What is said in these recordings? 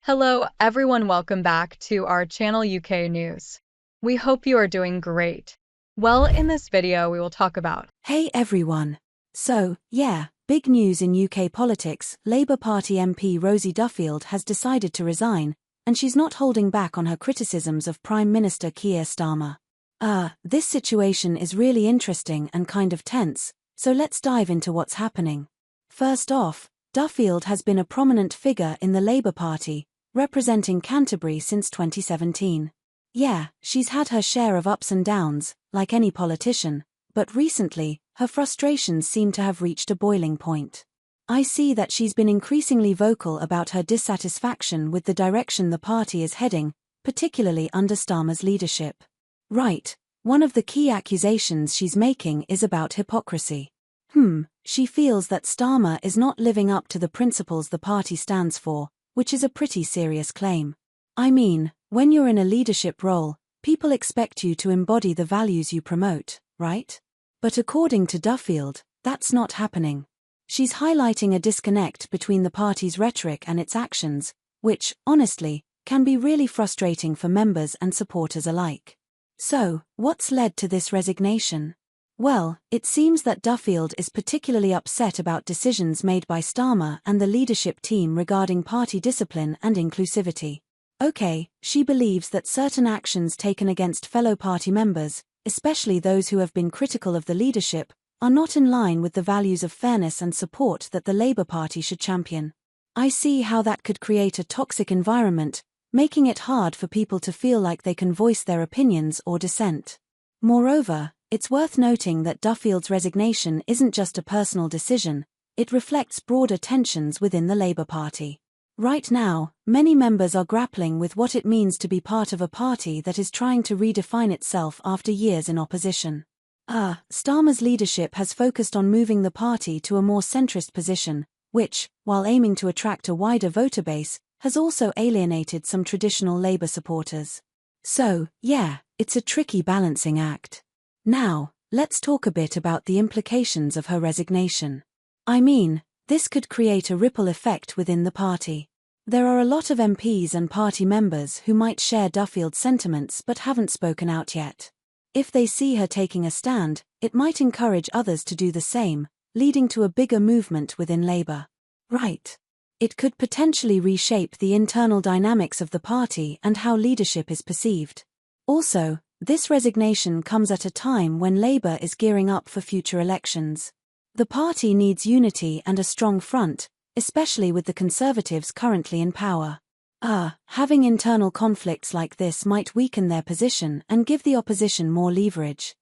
Hello, everyone. Welcome back to our channel UK News. We hope you are doing great. Well, in this video, we will talk about. Hey everyone. So, big news in UK politics. Labour Party MP Rosie Duffield has decided to resign, and she's not holding back on her criticisms of Prime Minister Keir Starmer. This situation is really interesting and kind of tense, so let's dive into what's happening. First off, Duffield has been a prominent figure in the Labour Party, representing Canterbury since 2017. She's had her share of ups and downs, like any politician, but recently, her frustrations seem to have reached a boiling point. I see that she's been increasingly vocal about her dissatisfaction with the direction the party is heading, particularly under Starmer's leadership. Right, one of the key accusations she's making is about hypocrisy. She feels that Starmer is not living up to the principles the party stands for, which is a pretty serious claim. I mean, when you're in a leadership role, people expect you to embody the values you promote, right? But according to Duffield, that's not happening. She's highlighting a disconnect between the party's rhetoric and its actions, which, honestly, can be really frustrating for members and supporters alike. So, what's led to this resignation? Well, it seems that Duffield is particularly upset about decisions made by Starmer and the leadership team regarding party discipline and inclusivity. She believes that certain actions taken against fellow party members, especially those who have been critical of the leadership, are not in line with the values of fairness and support that the Labour Party should champion. I see how that could create a toxic environment, making it hard for people to feel like they can voice their opinions or dissent. Moreover, it's worth noting that Duffield's resignation isn't just a personal decision, it reflects broader tensions within the Labour Party. Right now, many members are grappling with what it means to be part of a party that is trying to redefine itself after years in opposition. Starmer's leadership has focused on moving the party to a more centrist position, which, while aiming to attract a wider voter base, has also alienated some traditional Labour supporters. So, it's a tricky balancing act. Now, let's talk a bit about the implications of her resignation. I mean, this could create a ripple effect within the party. There are a lot of MPs and party members who might share Duffield's sentiments but haven't spoken out yet. If they see her taking a stand, it might encourage others to do the same, leading to a bigger movement within Labour. Right. It could potentially reshape the internal dynamics of the party and how leadership is perceived. Also, this resignation comes at a time when Labour is gearing up for future elections. The party needs unity and a strong front, especially with the Conservatives currently in power. Having internal conflicts like this might weaken their position and give the opposition more leverage.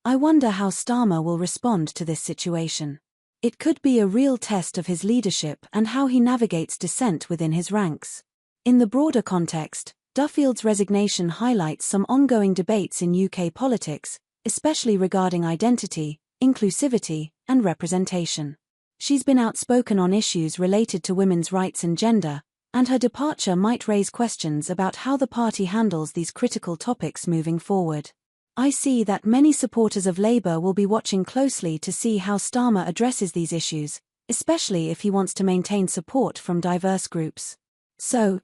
I wonder how Starmer will respond to this situation. It could be a real test of his leadership and how he navigates dissent within his ranks. In the broader context, Duffield's resignation highlights some ongoing debates in UK politics, especially regarding identity, inclusivity, and representation. She's been outspoken on issues related to women's rights and gender, and her departure might raise questions about how the party handles these critical topics moving forward. I see that many supporters of Labour will be watching closely to see how Starmer addresses these issues, especially if he wants to maintain support from diverse groups. So,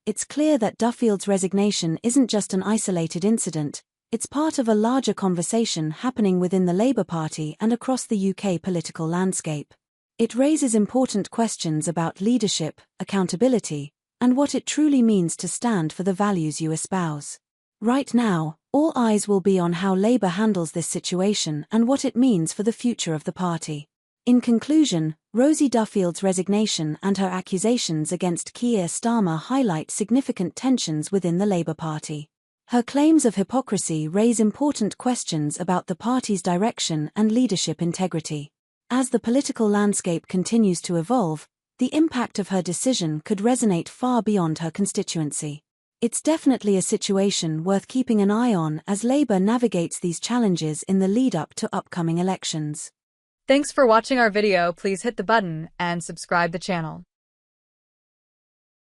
it's clear that Duffield's resignation isn't just an isolated incident, it's part of a larger conversation happening within the Labour Party and across the UK political landscape. It raises important questions about leadership, accountability, and what it truly means to stand for the values you espouse. Right now, all eyes will be on how Labour handles this situation and what it means for the future of the party. In conclusion, Rosie Duffield's resignation and her accusations against Keir Starmer highlight significant tensions within the Labour Party. Her claims of hypocrisy raise important questions about the party's direction and leadership integrity. As the political landscape continues to evolve, the impact of her decision could resonate far beyond her constituency. It's definitely a situation worth keeping an eye on as Labour navigates these challenges in the lead-up to upcoming elections. Thanks for watching our video. Please hit the button and subscribe the channel.